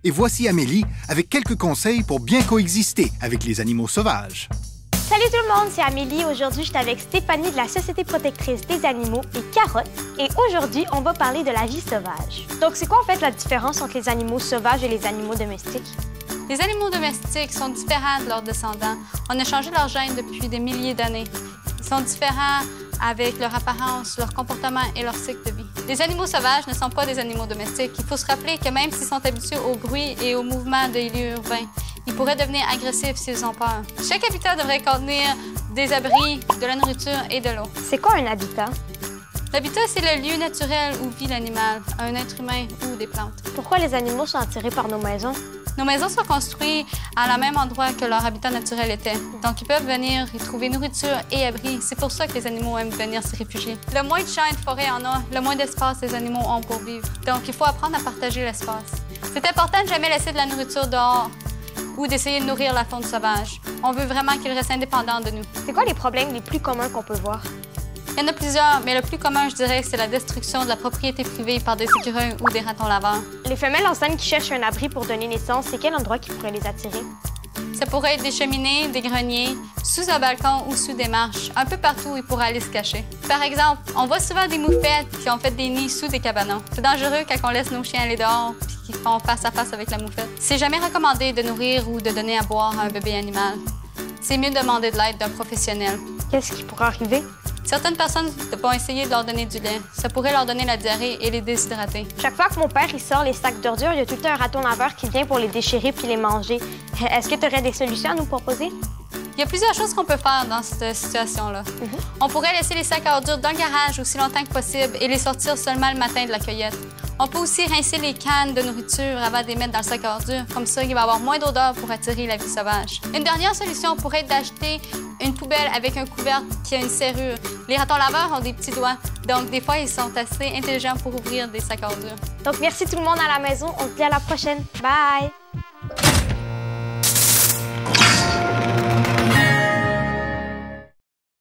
Et voici Amélie avec quelques conseils pour bien coexister avec les animaux sauvages. Salut tout le monde, c'est Amélie. Aujourd'hui, je suis avec Stéphanie de la Société protectrice des animaux et Carotte. Et aujourd'hui, on va parler de la vie sauvage. Donc, c'est quoi en fait la différence entre les animaux sauvages et les animaux domestiques? Les animaux domestiques sont différents de leurs descendants. On a changé leur gène depuis des milliers d'années. Ils sont différents avec leur apparence, leur comportement et leur cycle de vie. Les animaux sauvages ne sont pas des animaux domestiques. Il faut se rappeler que même s'ils sont habitués au bruit et au mouvement des lieux urbains, ils pourraient devenir agressifs s'ils ont peur. Chaque habitat devrait contenir des abris, de la nourriture et de l'eau. C'est quoi un habitat? L'habitat, c'est le lieu naturel où vit l'animal, un être humain ou des plantes. Pourquoi les animaux sont attirés par nos maisons? Nos maisons sont construites à la même endroit que leur habitat naturel était. Donc, ils peuvent venir y trouver nourriture et abri. C'est pour ça que les animaux aiment venir s'y réfugier. Le moins de champs et de forêts en a, le moins d'espace les animaux ont pour vivre. Donc, il faut apprendre à partager l'espace. C'est important de jamais laisser de la nourriture dehors ou d'essayer de nourrir la faune sauvage. On veut vraiment qu'ils restent indépendants de nous. C'est quoi les problèmes les plus communs qu'on peut voir? Il y en a plusieurs, mais le plus commun, je dirais, c'est la destruction de la propriété privée par des écureuils ou des ratons laveurs. Les femelles enceintes qui cherchent un abri pour donner naissance, c'est quel endroit qui pourrait les attirer? Ça pourrait être des cheminées, des greniers, sous un balcon ou sous des marches. Un peu partout où ils pourraient aller se cacher. Par exemple, on voit souvent des moufettes qui ont fait des nids sous des cabanons. C'est dangereux quand on laisse nos chiens aller dehors puis qu'ils font face à face avec la moufette. C'est jamais recommandé de nourrir ou de donner à boire à un bébé animal. C'est mieux de demander de l'aide d'un professionnel. Qu'est-ce qui pourrait arriver? Certaines personnes vont essayer de leur donner du lait. Ça pourrait leur donner la diarrhée et les déshydrater. Chaque fois que mon père il sort les sacs d'ordures, il y a tout le temps un raton laveur qui vient pour les déchirer puis les manger. Est-ce que tu aurais des solutions à nous proposer? Il y a plusieurs choses qu'on peut faire dans cette situation-là. On pourrait laisser les sacs à ordures dans le garage aussi longtemps que possible et les sortir seulement le matin de la cueillette. On peut aussi rincer les cannes de nourriture avant de les mettre dans le sac à ordures. Comme ça, il va y avoir moins d'odeur pour attirer la vie sauvage. Une dernière solution pourrait être d'acheter une poubelle avec un couvercle qui a une serrure. Les ratons laveurs ont des petits doigts, donc des fois, ils sont assez intelligents pour ouvrir des sacs à ordures. Donc, merci tout le monde à la maison. On se dit à la prochaine. Bye!